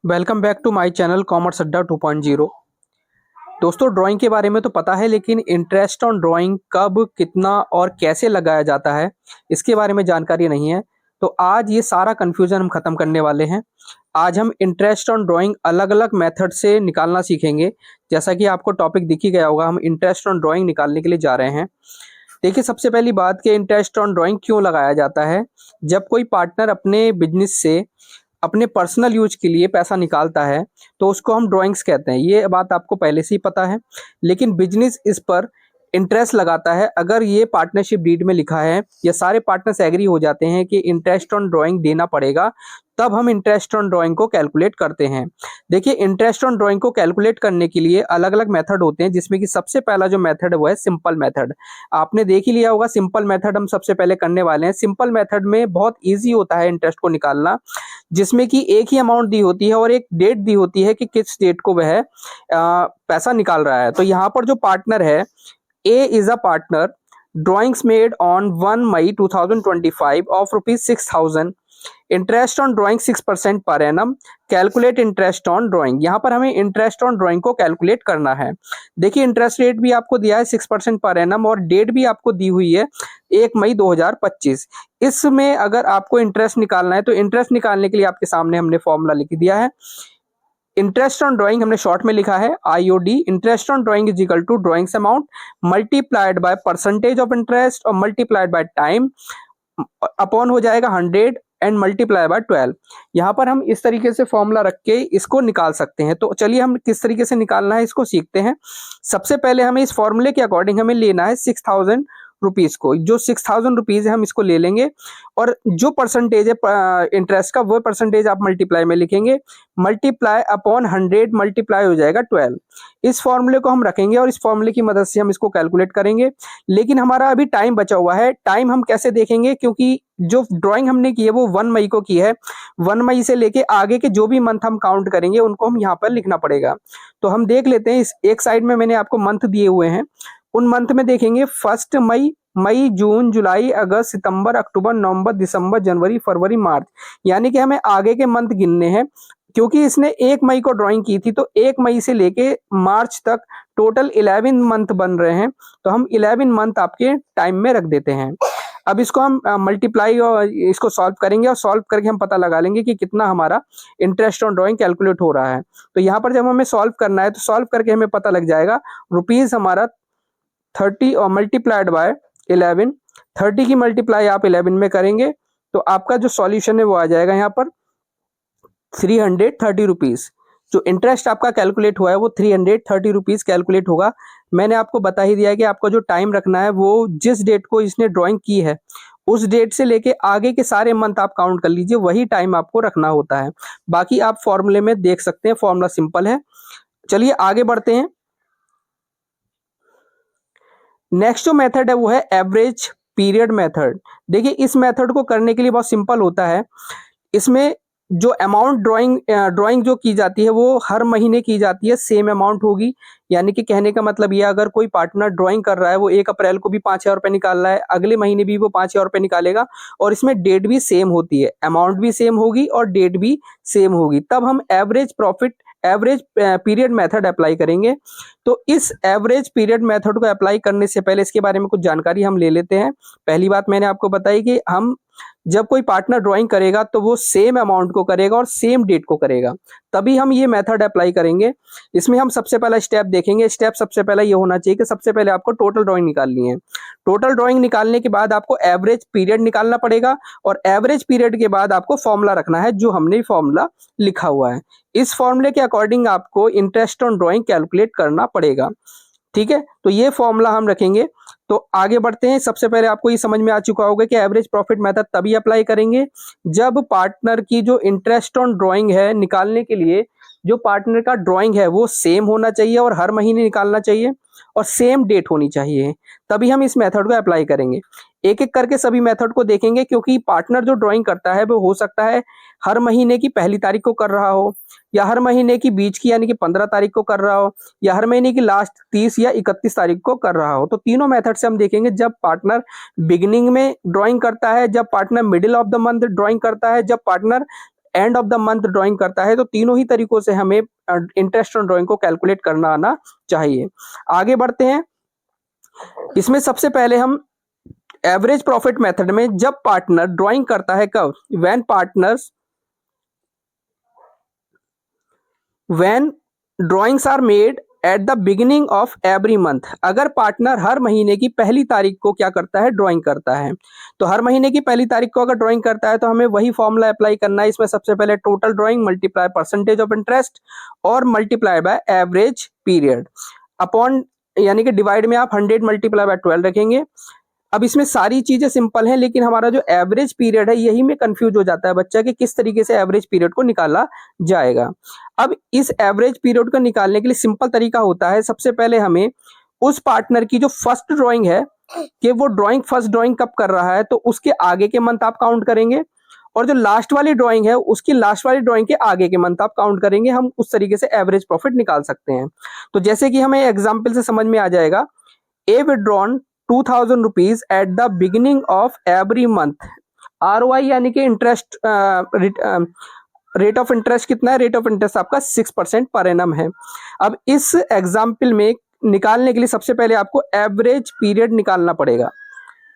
Welcome back to my channel Commerce Adda 2.0। दोस्तों, drawing के बारे में तो पता है, लेकिन इंटरेस्ट ऑन ड्राइंग कब, कितना और कैसे लगाया जाता है, इसके बारे में जानकारी नहीं है। तो आज ये सारा कन्फ्यूजन हम खत्म करने वाले हैं। आज हम इंटरेस्ट ऑन ड्राइंग अलग अलग मेथड से निकालना सीखेंगे। जैसा कि आपको टॉपिक दिख ही गया होगा, हम इंटरेस्ट ऑन ड्राइंग निकालने के लिए जा रहे हैं। देखिए, सबसे पहली बात कि इंटरेस्ट ऑन ड्राइंग क्यों लगाया जाता है। जब कोई पार्टनर अपने बिजनेस से अपने पर्सनल यूज के लिए पैसा निकालता है, तो उसको हम ड्राइंग्स कहते हैं। ये बात आपको पहले से ही पता है। लेकिन बिजनेस इस पर इंटरेस्ट लगाता है अगर ये पार्टनरशिप डीड में लिखा है या सारे पार्टनर्स एग्री हो जाते हैं कि इंटरेस्ट ऑन ड्राइंग देना पड़ेगा, तब हम इंटरेस्ट ऑन ड्राइंग को कैलकुलेट करते हैं। देखिए, इंटरेस्ट ऑन ड्राइंग को कैलकुलेट करने के लिए अलग अलग मेथड होते हैं, जिसमें कि सबसे पहला जो मेथड है वो है सिंपल मेथड। आपने देख ही लिया होगा, सिंपल मेथड हम सबसे पहले करने वाले हैं। सिंपल मेथड में बहुत ईजी होता है इंटरेस्ट को निकालना, जिसमें कि एक ही अमाउंट दी होती है और एक डेट दी होती है कि किस डेट को वह पैसा निकाल रहा है। तो यहाँ पर जो पार्टनर है, A is a partner, drawings made on 1 May 2025 of ₹6,000, interest on drawing 6% per annum, calculate interest on drawing. यहाँ पर हमें इंटरेस्ट ऑन ड्राइंग को कैलकुलेट करना है। देखिए, इंटरेस्ट रेट भी आपको दिया है 6% पर एनम और डेट भी आपको दी हुई है 1 मई 2025। इसमें अगर आपको इंटरेस्ट निकालना है, तो इंटरेस्ट निकालने के लिए आपके सामने हमने फॉर्मूला लिख दिया है। इंटरेस्ट ऑन ड्राइंग हमने शॉर्ट में लिखा है IOD. Interest on drawing is equal to drawings amount multiplied by percentage of interest और मल्टीप्लाइड बाय टाइम अपॉन हो जाएगा 100 एंड मल्टीप्लाई बाय 12। यहाँ पर हम इस तरीके से फॉर्मूला रख के इसको निकाल सकते हैं। तो चलिए, हम किस तरीके से निकालना है इसको सीखते हैं। सबसे पहले हमें इस फॉर्मूले के अकॉर्डिंग हमें लेना है 6,000 रुपीज को। जो 6,000 रुपीज है हम इसको ले लेंगे और जो परसेंटेज है इंटरेस्ट का, वो परसेंटेज आप मल्टीप्लाई में लिखेंगे। मल्टीप्लाई अपॉन 100 मल्टीप्लाई हो जाएगा 12। इस फॉर्मूले को हम रखेंगे और इस फॉर्मूले की मदद से हम इसको कैलकुलेट करेंगे। लेकिन हमारा अभी टाइम बचा हुआ है। टाइम हम कैसे देखेंगे, क्योंकि जो ड्राइंग हमने की है वो 1 मई को की है। 1 मई से लेके आगे के जो भी मंथ हम काउंट करेंगे उनको हम यहाँ पर लिखना पड़ेगा। तो हम देख लेते हैं, इस एक साइड में मैंने आपको मंथ दिए हुए हैं। उन मंथ में देखेंगे 1 मई, मई, जून, जुलाई, अगस्त, सितंबर, अक्टूबर, नवंबर, दिसंबर, जनवरी, फरवरी, मार्च। यानी कि हमें आगे के मंथ गिनने हैं। क्योंकि इसने 1 मई को ड्राइंग की थी, तो 1 मई से लेके मार्च तक टोटल 11 मंथ बन रहे हैं। तो हम 11 मंथ आपके टाइम में रख देते हैं। अब इसको हम मल्टीप्लाई और इसको सॉल्व करेंगे और सॉल्व करके हम पता लगा लेंगे कि कितना हमारा इंटरेस्ट ऑन ड्राइंग कैलकुलेट हो रहा है। तो यहाँ पर जब हमें सॉल्व करना है, तो सॉल्व करके हमें पता लग जाएगा रुपीज हमारा 30 और मल्टीप्लाइड बाय 11। 30 की मल्टीप्लाई आप 11 में करेंगे तो आपका जो सॉल्यूशन है वो आ जाएगा यहाँ पर 330 रुपीज। जो इंटरेस्ट आपका कैलकुलेट हुआ है वो 330 रुपीज कैलकुलेट होगा। मैंने आपको बता ही दिया है कि आपको जो टाइम रखना है वो जिस डेट को इसने ड्राइंग की है उस डेट से लेके आगे के सारे मंथ आप काउंट कर लीजिए, वही टाइम आपको रखना होता है। बाकी आप फॉर्मूले में देख सकते हैं, फॉर्मूला सिंपल है। चलिए आगे बढ़ते हैं। नेक्स्ट जो मेथड है वो है एवरेज पीरियड मेथड। देखिए, इस मेथड को करने के लिए बहुत सिंपल होता है। इसमें जो अमाउंट ड्राइंग जो की जाती है वो हर महीने की जाती है, सेम अमाउंट होगी। यानी कि कहने का मतलब ये, अगर कोई पार्टनर ड्राइंग कर रहा है, वो 1 अप्रैल को भी 5,000 रुपये निकाल रहा है, अगले महीने भी वो 5,000 रुपये निकालेगा और इसमें डेट भी सेम होती है, अमाउंट भी सेम होगी और डेट भी सेम होगी। तब हम एवरेज पीरियड मेथड अप्लाई करेंगे। तो इस एवरेज पीरियड मेथड को अप्लाई करने से पहले इसके बारे में कुछ जानकारी हम ले लेते हैं। पहली बात मैंने आपको बताई कि हम जब कोई पार्टनर ड्राइंग करेगा तो वो सेम अमाउंट को करेगा और सेम डेट को करेगा, तभी हम ये मेथड अप्लाई करेंगे। इसमें हम सबसे पहला स्टेप देखेंगे। स्टेप सबसे पहला ये होना चाहिए कि सबसे पहले आपको टोटल ड्राइंग निकालनी है। टोटल ड्राइंग निकालने के बाद आपको एवरेज पीरियड निकालना पड़ेगा और एवरेज पीरियड के बाद आपको फॉर्मूला रखना है, जो हमने फॉर्मूला लिखा हुआ है। इस फॉर्मूले के अकॉर्डिंग आपको इंटरेस्ट ऑन ड्राइंग कैलकुलेट करना पड़ेगा। ठीक है, तो ये फॉर्मूला हम रखेंगे। तो आगे बढ़ते हैं। सबसे पहले आपको ये समझ में आ चुका होगा कि एवरेज प्रॉफिट मेथड तभी अप्लाई करेंगे जब पार्टनर की जो इंटरेस्ट ऑन ड्राइंग है निकालने के लिए, जो पार्टनर का ड्राइंग है वो सेम होना चाहिए और हर महीने निकालना चाहिए और सेम डेट होनी चाहिए, तभी हम इस मेथड को अप्लाई करेंगे। एक एक करके सभी मेथड को देखेंगे, क्योंकि पार्टनर जो ड्राइंग करता है वो हो सकता है हर महीने की पहली तारीख को कर रहा हो, या हर महीने की बीच की यानी कि 15 तारीख को कर रहा हो, या हर महीने की लास्ट 30 या 31 तारीख को कर रहा हो। तो तीनों मेथड से हम देखेंगे, जब पार्टनर बिगिनिंग में ड्राइंग करता है, जब partner middle of the month drawing करता है, जब partner and of the month drawing करता है, तो तीनों ही तरीकों से हमें इंटरेस्ट ऑन ड्राइंग को कैलकुलेट करना आना चाहिए। आगे बढ़ते हैं। इसमें सबसे पहले हम एवरेज प्रॉफिट मेथड में जब पार्टनर ड्राइंग करता है, कब? When drawings are made at the beginning of every month. अगर पार्टनर हर महीने की पहली तारीख को क्या करता है? ड्राइंग करता है। तो हर महीने की पहली तारीख को अगर ड्राइंग करता है तो हमें वही फॉर्मूला अप्लाई करना है। इसमें सबसे पहले total drawing multiply percentage of interest और multiply by average period upon, यानी कि डिवाइड में आप 100 मल्टीप्लाई बाय 12 रखेंगे। अब इसमें सारी चीजें सिंपल हैं, लेकिन हमारा जो एवरेज पीरियड है यही में कंफ्यूज हो जाता है बच्चा कि किस तरीके से एवरेज पीरियड को निकाला जाएगा। अब इस एवरेज पीरियड को निकालने के लिए सिंपल तरीका होता है। सबसे पहले हमें उस पार्टनर की जो फर्स्ट ड्राइंग है कि वो फर्स्ट ड्राइंग कब कर रहा है, तो उसके आगे के मंथ आप काउंट करेंगे, और जो लास्ट वाली ड्राइंग है उसकी लास्ट वाली ड्राइंग के आगे के मंथ आप काउंट करेंगे। हम उस तरीके से एवरेज प्रॉफिट निकाल सकते हैं। तो जैसे कि हमें एग्जाम्पल से समझ में आ जाएगा, A withdrawn 2000 rupees at the beginning of every month. ROI यानी कि इंटरेस्ट, रेट ऑफ इंटरेस्ट कितना है? रेट ऑफ इंटरेस्ट आपका 6% पर एनम है। अब इस एग्जाम्पल में निकालने के लिए सबसे पहले आपको एवरेज पीरियड निकालना पड़ेगा।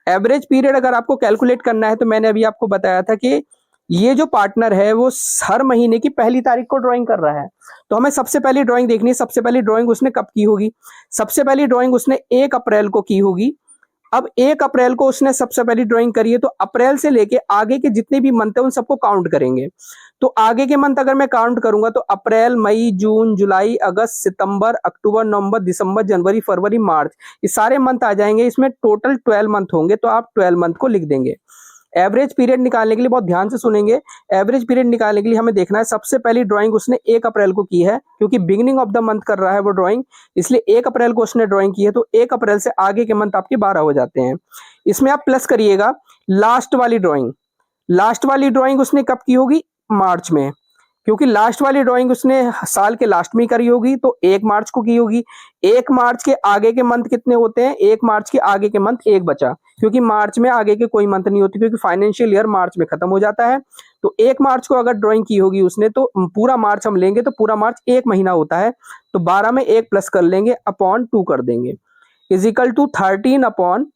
एवरेज पीरियड अगर आपको कैलकुलेट करना है तो मैंने अभी आपको बताया था कि ये जो पार्टनर है वो हर महीने की पहली तारीख को ड्राइंग कर रहा है, तो हमें सबसे पहली ड्राइंग देखनी है। सबसे पहली ड्राइंग उसने कब की होगी? सबसे पहली ड्राइंग उसने 1 अप्रैल को की होगी। अब 1 अप्रैल को उसने सबसे पहली ड्राइंग करी है, तो अप्रैल से लेके आगे के जितने भी मंथ है उन सबको काउंट करेंगे। तो आगे के मंथ अगर मैं काउंट करूंगा तो अप्रैल, मई, जून, जुलाई, अगस्त, सितंबर, अक्टूबर, नवंबर, दिसंबर, जनवरी, फरवरी, मार्च, ये सारे मंथ आ जाएंगे। इसमें टोटल 12 मंथ होंगे, तो आप 12 मंथ को लिख देंगे। एवरेज पीरियड निकालने के लिए बहुत ध्यान से सुनेंगे। एवरेज पीरियड निकालने के लिए हमें देखना है सबसे पहली ड्राइंग उसने 1 अप्रैल को की है, क्योंकि बिगिनिंग ऑफ द मंथ कर रहा है वो ड्राइंग, इसलिए 1 अप्रैल को उसने ड्राइंग की है, तो 1 अप्रैल से आगे के मंथ आपके 12 हो जाते हैं। इसमें आप प्लस करिएगा लास्ट वाली ड्राइंग। लास्ट वाली ड्राइंग उसने कब की होगी? मार्च में, क्योंकि लास्ट वाली ड्राइंग उसने साल के लास्ट में करी होगी, तो 1 मार्च को की होगी। 1 मार्च के आगे के मंथ कितने होते हैं? 1 मार्च के आगे के मंथ 1 बचा, क्योंकि मार्च में आगे के कोई मंथ नहीं होती, क्योंकि फाइनेंशियल ईयर मार्च में खत्म हो जाता है। तो 1 मार्च को अगर ड्राइंग की होगी उसने, तो पूरा मार्च हम लेंगे, तो पूरा मार्च 1 महीना होता है, तो 12 में 1 प्लस कर लेंगे, अपॉन 2 कर देंगे, इजिकल टू 13 अपॉन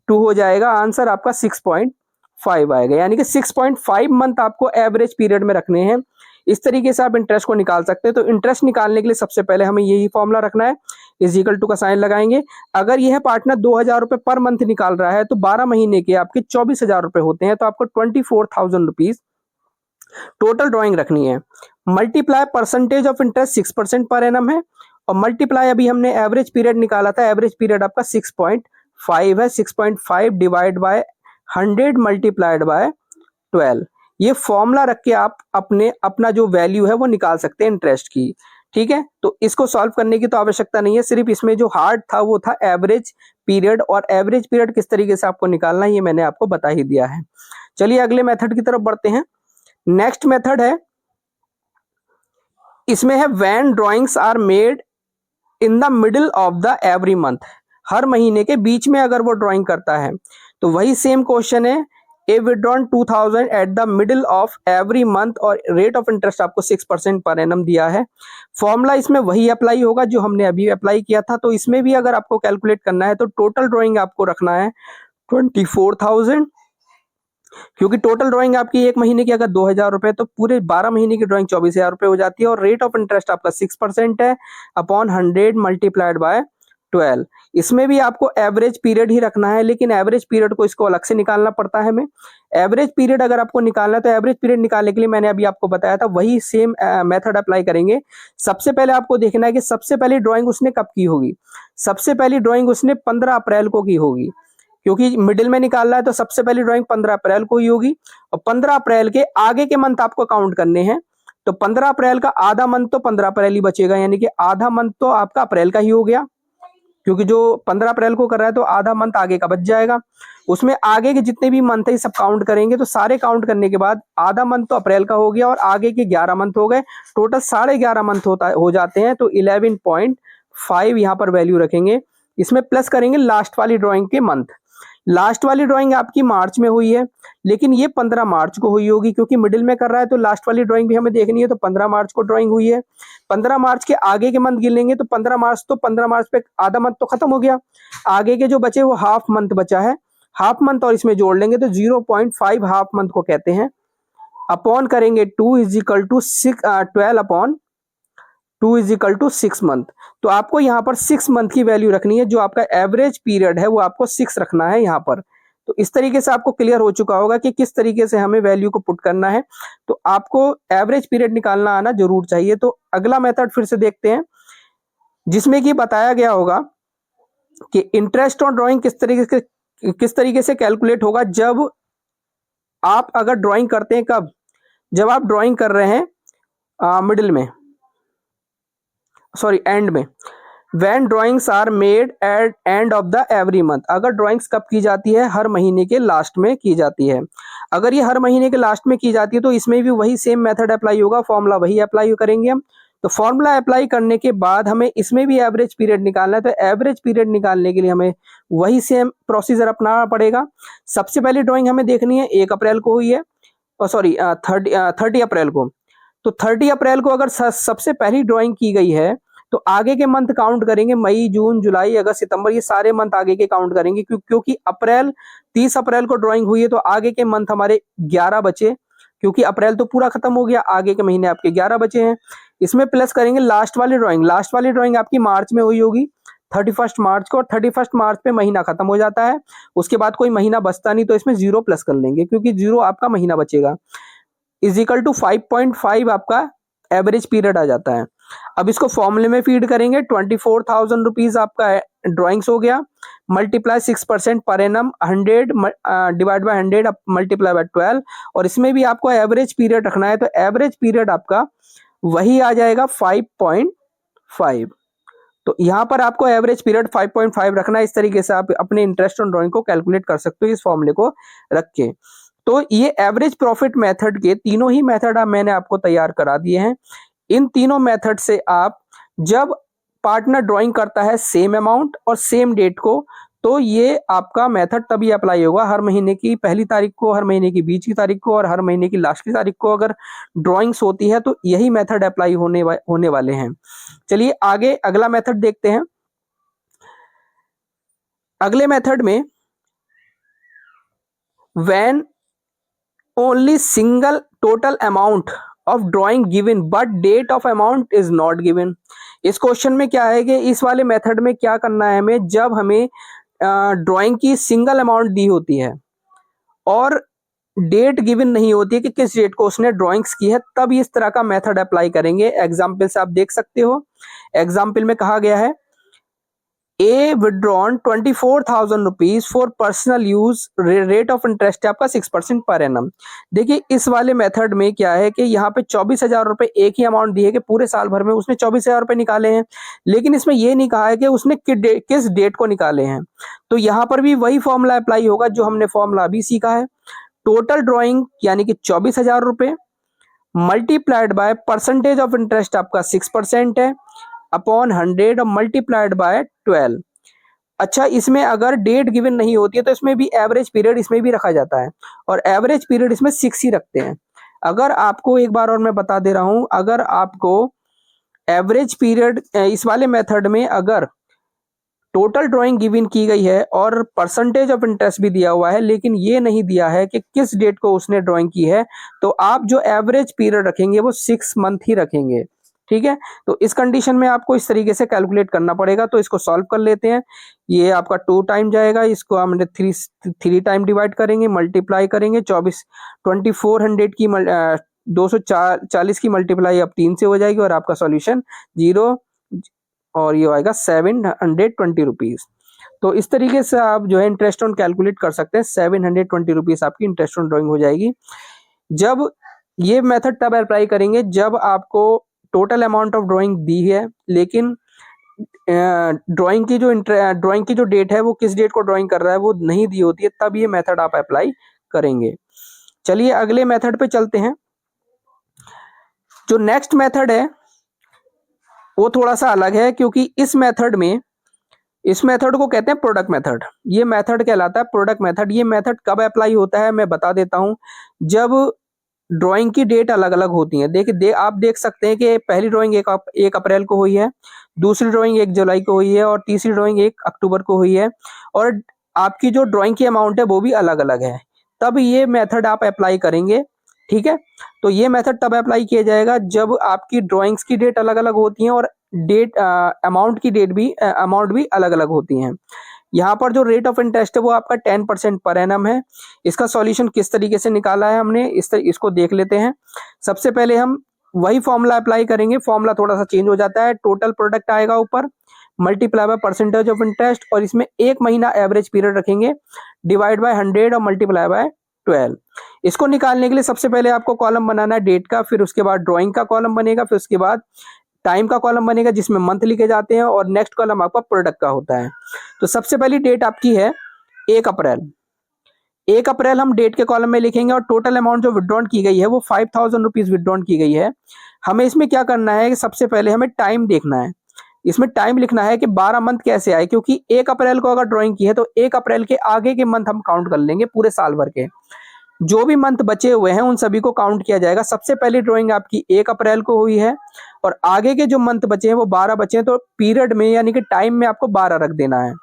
2 हो जाएगा। आंसर आपका 6.5 आएगा, यानी कि 6.5 मंथ आपको एवरेज पीरियड में रखने हैं। इस तरीके से आप इंटरेस्ट को निकाल सकते हैं। तो इंटरेस्ट निकालने के लिए सबसे पहले हमें यही फॉर्मूला रखना है, इजिकल टू का साइन लगाएंगे। अगर यह पार्टनर 2000 रुपए पर मंथ निकाल रहा है, तो 12 महीने के आपके 24,000 रुपए होते हैं, तो आपको 24,000 रुपीज टोटल ड्राइंग रखनी है। Multiply percentage of interest 6% per annum है, और मल्टीप्लाई अभी हमने एवरेज पीरियड निकाला था, एवरेज पीरियड आपका 6.5 है। 6.5 डिवाइड बाय 100 मल्टीप्लाइड बाय 12। ये फॉर्मूला रख के आप अपना जो वैल्यू है वो निकाल सकते हैं इंटरेस्ट की। ठीक है, तो इसको सॉल्व करने की तो आवश्यकता नहीं है, सिर्फ इसमें जो हार्ड था वो था एवरेज पीरियड, और एवरेज पीरियड किस तरीके से आपको निकालना है ये मैंने आपको बता ही दिया है। चलिए अगले मेथड की तरफ बढ़ते हैं। नेक्स्ट मेथड है, इसमें है when drawings are made in the middle of the every month. हर महीने के बीच में अगर वो ड्राइंग करता है, तो वही सेम क्वेश्चन है, A withdrawn 2000 at the middle of every month, और रेट ऑफ इंटरेस्ट आपको 6% पर एनम दिया है। फॉर्मूला इसमें वही अप्लाई होगा जो हमने अभी अप्लाई किया था। तो इसमें भी अगर आपको कैलकुलेट करना है तो टोटल ड्राइंग आपको रखना है 24,000, क्योंकि टोटल ड्राइंग आपकी 1 महीने की अगर 2,000 रुपए, तो पूरे 12 महीने की ड्राइंग 24,000 रुपए हो जाती है, और रेट ऑफ इंटरेस्ट आपका 6% है, अपॉन 100 मल्टीप्लाइड बाय 12। इसमें भी आपको एवरेज पीरियड ही रखना है, लेकिन एवरेज पीरियड को इसको अलग से निकालना पड़ता है हमें। एवरेज पीरियड अगर आपको निकालना है तो एवरेज पीरियड निकालने के लिए मैंने अभी आपको बताया था वही सेम मेथड अप्लाई करेंगे। सबसे पहले आपको देखना है कि सबसे पहली ड्राइंग उसने कब की होगी। सबसे पहली ड्राइंग उसने 15 अप्रैल को की होगी, क्योंकि मिडिल में निकालना है, तो सबसे पहली ड्राइंग 15 अप्रैल को ही होगी, और 15 अप्रैल के आगे के मंथ आपको काउंट करने हैं। तो 15 अप्रैल का आधा मंथ तो 15 अप्रैल ही बचेगा, यानी कि आधा मंथ तो आपका अप्रैल का ही हो गया, क्योंकि जो 15 अप्रैल को कर रहा है तो आधा मंथ आगे का बच जाएगा। उसमें आगे के जितने भी मंथ है सब काउंट करेंगे, तो सारे काउंट करने के बाद आधा मंथ तो अप्रैल का हो गया, और आगे के 11 मंथ हो गए, टोटल 11.5 मंथ हो जाते हैं। तो 11.5 यहाँ पर वैल्यू रखेंगे। इसमें प्लस करेंगे लास्ट वाली ड्राइंग के मंथ। लास्ट वाली ड्राइंग आपकी मार्च में हुई है, लेकिन ये 15 मार्च को हुई होगी, क्योंकि मिडिल में कर रहा है तो लास्ट वाली ड्राइंग भी हमें देखनी है। तो 15 मार्च को ड्राइंग हुई है। 15 मार्च के आगे के मंथ गिन लेंगे तो 15 मार्च, तो 15 मार्च पे आधा मंथ तो खत्म हो गया। आगे के जो बचे वो हाफ मंथ बचा है। हाफ मंथ और इसमें जोड़ लेंगे तो 0.5 हाफ मंथ को कहते हैं। अपॉन करेंगे 2 is equal to 12 upon 2 is equal to 6 month. तो आपको यहाँ पर 6 मंथ की वैल्यू रखनी है। जो आपका एवरेज पीरियड है वो आपको 6 रखना है यहाँ पर। तो इस तरीके से आपको क्लियर हो चुका होगा कि किस तरीके से हमें वैल्यू को पुट करना है। तो आपको एवरेज पीरियड निकालना आना जरूर चाहिए। तो अगला मेथड फिर से देखते हैं, जिसमें कि बताया गया होगा कि इंटरेस्ट ऑन ड्राइंग किस तरीके से कैलकुलेट होगा। जब आप अगर ड्राइंग करते हैं, कब? जब आप ड्राइंग कर रहे हैं मिडिल में, सॉरी एंड में। When drawings are made at end of the every month. अगर ड्राइंग्स कब की जाती है? हर महीने के लास्ट में की जाती है। अगर ये हर महीने के लास्ट में की जाती है तो इसमें भी वही सेम मेथड अप्लाई होगा, फॉर्मूला वही अप्लाई करेंगे हम। तो फॉर्मूला अप्लाई करने के बाद हमें इसमें भी एवरेज पीरियड निकालना है। तो एवरेज पीरियड निकालने के लिए हमें वही सेम प्रोसीजर अपनाना पड़ेगा। सबसे पहली ड्राइंग हमें देखनी है 1 अप्रैल को हुई है, और सॉरी 30 अप्रैल को। तो 30 अप्रैल को अगर सबसे पहली ड्राइंग की गई है तो आगे के मंथ काउंट करेंगे, मई, जून, जुलाई, अगस्त, सितंबर, ये सारे मंथ आगे के काउंट करेंगे। क्योंकि अप्रैल 30 अप्रैल को ड्राइंग हुई है तो आगे के मंथ हमारे 11 बचे, क्योंकि अप्रैल तो पूरा खत्म हो गया, आगे के महीने आपके 11 बचे हैं। इसमें प्लस करेंगे लास्ट वाली ड्राइंग। लास्ट वाली ड्राइंग आपकी मार्च में हुई होगी 31 मार्च को, और 31 मार्च पे महीना खत्म हो जाता है। उसके बाद कोई महीना बचता नहीं, तो इसमें 0 प्लस कर लेंगे, क्योंकि 0 आपका महीना बचेगा। इज इक्वल टू 5.5 आपका एवरेज पीरियड आ जाता है। अब इसको फॉर्मूले में फीड करेंगे। 24,000 रुपीज आपका ड्राइंग्स हो गया, multiply 6% per annum, 100 divide by 100 multiply by 12। और इसमें भी आपको एवरेज पीरियड रखना है, तो एवरेज पीरियड आपका वही आ जाएगा 5.5। तो यहाँ पर आपको एवरेज पीरियड 5.5 रखना है। इस तरीके से आप अपने इंटरेस्ट ऑन ड्राइंग को कैलकुलेट कर सकते हो इस फॉर्मूले को रख के। तो ये एवरेज प्रॉफिट मेथड के तीनों ही मेथड मैंने आपको तैयार करा दिए हैं। इन तीनों मेथड से आप, जब पार्टनर ड्राइंग करता है सेम अमाउंट और सेम डेट को, तो ये आपका मेथड तभी अप्लाई होगा हर महीने की पहली तारीख को, हर महीने की बीच की तारीख को और हर महीने की लास्ट की तारीख को अगर ड्राइंग्स होती है तो यही मेथड अप्लाई होने वाले हैं। चलिए आगे अगला मेथड देखते हैं। अगले मेथड में when only single total amount of drawing given but date of amount is not given. इस क्वेश्चन में क्या है कि इस वाले मेथड में क्या करना है हमें, जब हमें ड्राइंग की सिंगल अमाउंट दी होती है और डेट गिवन नहीं होती है कि किस डेट को उसने ड्राइंग्स की है, तब इस तरह का मेथड अप्लाई करेंगे। एग्जाम्पल से आप देख सकते हो। एग्जाम्पल में कहा गया है A withdrawn 24,000 rupees for personal use, rate of interest है आपका 6% पर एनम। देखिए इस वाले मेथड में क्या है कि यहाँ पे 24,000 रुपए एक ही अमाउंट दी है कि पूरे साल भर में उसने 24,000 रुपए निकाले हैं, लेकिन इसमें ये नहीं कहा है कि उसने किस डेट को निकाले हैं। तो यहाँ पर भी वही फॉर्मूला अप्लाई होगा जो हमने फॉर्मूला अभी सीखा है। टोटल ड्रॉइंग यानी कि 24,000 रुपए multiplied by percentage of interest आपका 6% है, अपॉन 100 और मल्टीप्लाइड बाय 12। अच्छा, इसमें अगर डेट गिवन नहीं होती है तो इसमें भी एवरेज पीरियड इसमें भी रखा जाता है, और एवरेज पीरियड इसमें 6 ही रखते हैं। अगर आपको एक बार और मैं बता दे रहा हूं, अगर आपको एवरेज पीरियड इस वाले मेथड में अगर टोटल ड्राइंग गिवन की गई है और परसेंटेज ऑफ इंटरेस्ट भी दिया हुआ है, लेकिन ये नहीं दिया है कि किस डेट को उसने ड्राइंग की है, तो आप जो एवरेज पीरियड रखेंगे वो 6 मंथ ही रखेंगे। ठीक है, तो इस कंडीशन में आपको इस तरीके से कैलकुलेट करना पड़ेगा। तो इसको सॉल्व कर लेते हैं। ये आपका 2 टाइम जाएगा, इसको हम 3 टाइम डिवाइड करेंगे, मल्टीप्लाई करेंगे। 2400 की 240 की मल्टीप्लाई अब 3 से हो जाएगी और आपका सॉल्यूशन 0 और ये आएगा 720 रुपीज। तो इस तरीके से आप जो है इंटरेस्ट ऑन कैलकुलेट कर सकते हैं। 720 रुपीज आपकी इंटरेस्ट ऑन ड्राइंग हो जाएगी। जब ये मेथड तब अप्लाई करेंगे जब आपको टोटल अमाउंट ऑफ ड्राइंग दी है, लेकिन ड्राइंग की जो डेट है वो किस डेट को ड्राइंग कर रहा है वो नहीं दी होती है, तब ये मेथड आप अप्लाई करेंगे। चलिए अगले मेथड पे चलते हैं। जो नेक्स्ट मेथड है वो थोड़ा सा अलग है, क्योंकि इस मेथड में इस मेथड को कहते हैं प्रोडक्ट मेथड। ये मेथड कहलाता है प्रोडक्ट मेथड। ये मेथड कब अप्लाई होता है मैं बता देता हूँ। जब ड्राइंग की डेट अलग अलग होती है। आप देख सकते हैं कि पहली ड्राइंग 1 अप्रैल को हुई है, दूसरी ड्राइंग 1 जुलाई को हुई है और तीसरी ड्राइंग 1 अक्टूबर को हुई है, और आपकी जो ड्राइंग की अमाउंट है वो भी अलग अलग है। तब ये मेथड आप अप्लाई करेंगे। ठीक है, तो ये मेथड तब अप्लाई किया जाएगा जब आपकी ड्राइंग्स की डेट अलग अलग होती हैं और अमाउंट भी अलग अलग होती हैं। यहाँ पर जो रेट ऑफ इंटरेस्ट है वो आपका 10% पर एनम है। इसका सॉल्यूशन किस तरीके से निकाला है हमने, इसको देख लेते हैं। सबसे पहले हम वही फॉर्मूला अप्लाई करेंगे। फॉर्मूला थोड़ा सा चेंज हो जाता है। टोटल प्रोडक्ट आएगा ऊपर, multiply by percentage of interest, और इसमें 1 महीना एवरेज पीरियड रखेंगे, डिवाइड बाय 100 और मल्टीप्लाई बाय 12। इसको निकालने के लिए सबसे पहले आपको कॉलम बनाना है डेट का, फिर उसके बाद ड्राइंग का कॉलम बनेगा, फिर उसके बाद टाइम का कॉलम बनेगा जिसमें मंथ लिखे जाते हैं, और नेक्स्ट कॉलम आपका प्रोडक्ट का होता है। तो सबसे पहली डेट आपकी है 1 अप्रैल। 1 अप्रैल हम डेट के कॉलम में लिखेंगे, और टोटल अमाउंट जो विड्रॉन की गई है वो 5000 रुपीज विड्रॉन की गई है। हमें इसमें क्या करना है कि सबसे पहले हमें टाइम देखना है। इसमें टाइम लिखना है कि 12 मंथ कैसे आए, क्योंकि 1 अप्रैल को अगर ड्राइंग की है तो 1 अप्रैल के आगे के मंथ हम काउंट कर लेंगे पूरे साल भर के। जो भी मंथ बचे हुए हैं उन सभी को काउंट किया जाएगा। सबसे पहली ड्राइंग आपकी 1 अप्रैल को हुई है, और आगे के जो मंथ बचे हैं वो 12 बचे हैं, तो पीरियड में यानी कि टाइम में आपको 12 रख देना है।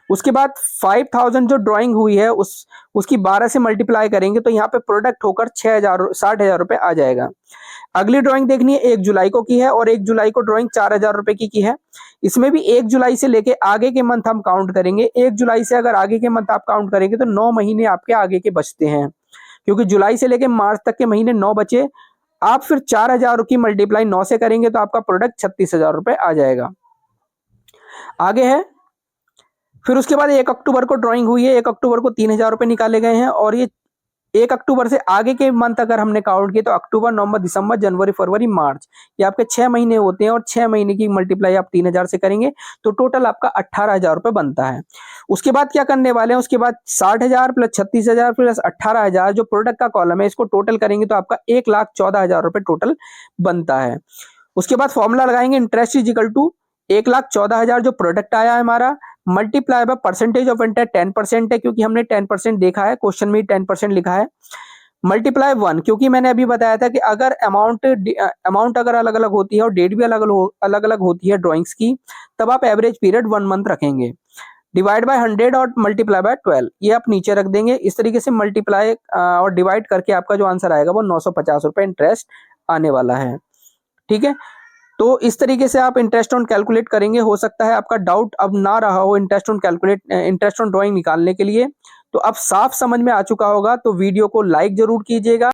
उसके बाद 5000 जो ड्राइंग हुई है उसकी 12 से मल्टीप्लाई करेंगे तो यहाँ पे प्रोडक्ट होकर 60,000 रुपए आ जाएगा। अगली ड्राइंग देखनी है 1 जुलाई को की है, और 1 जुलाई को ड्राइंग 4000 रुपए की है। इसमें भी 1 जुलाई से लेके आगे के मंथ हम काउंट करेंगे। 1 जुलाई से अगर आगे के मंथ आप काउंट करेंगे तो 9 महीने आपके आगे के बचते हैं, क्योंकि जुलाई से लेके मार्च तक के महीने 9 बचे। आप फिर 4000 की मल्टीप्लाई 9 से करेंगे तो आपका प्रोडक्ट 36,000 रुपए आ जाएगा। आगे है, फिर उसके बाद 1 अक्टूबर को ड्राइंग हुई है। 1 अक्टूबर को 3000 रुपए निकाले गए हैं, और ये 1 अक्टूबर से आगे के मंथ अगर हमने काउंट किए तो अक्टूबर, नवंबर, दिसंबर, जनवरी, फरवरी, मार्च, ये आपके 6 महीने होते हैं, और 6 महीने की मल्टीप्लाई आप 3000 से करेंगे तो टोटल आपका 18,000 रुपए बनता है। उसके बाद क्या करने वाले हैं, उसके बाद 60,000 प्लस 36,000 प्लस 18,000 जो प्रोडक्ट का कॉलम है इसको टोटल करेंगे तो आपका 1,14,000 रुपए टोटल बनता है। उसके बाद फॉर्मूला लगाएंगे, इंटरेस्ट इज इक्वल टू 1,14,000 जो प्रोडक्ट आया है हमारा, multiply by percentage of interest 10% है, क्योंकि हमने 10% देखा है क्वेश्चन में, 10% लिखा है, मल्टीप्लाई 1, क्योंकि मैंने अभी बताया था कि अगर अमाउंट अगर अलग अलग होती है और डेट भी अलग अलग होती है ड्राइंग्स की, तब आप एवरेज पीरियड 1 मंथ रखेंगे, डिवाइड बाय 100 और मल्टीप्लाई बाय 12, ये आप नीचे रख देंगे। इस तरीके से मल्टीप्लाई और डिवाइड करके आपका जो आंसर आएगा वो 950 रुपए इंटरेस्ट आने वाला है। ठीक है, तो इस तरीके से आप इंटरेस्ट ऑन कैलकुलेट करेंगे। हो सकता है आपका डाउट अब ना रहा हो इंटरेस्ट ऑन ड्राइंग निकालने के लिए, तो अब साफ समझ में आ चुका होगा। तो वीडियो को लाइक जरूर कीजिएगा।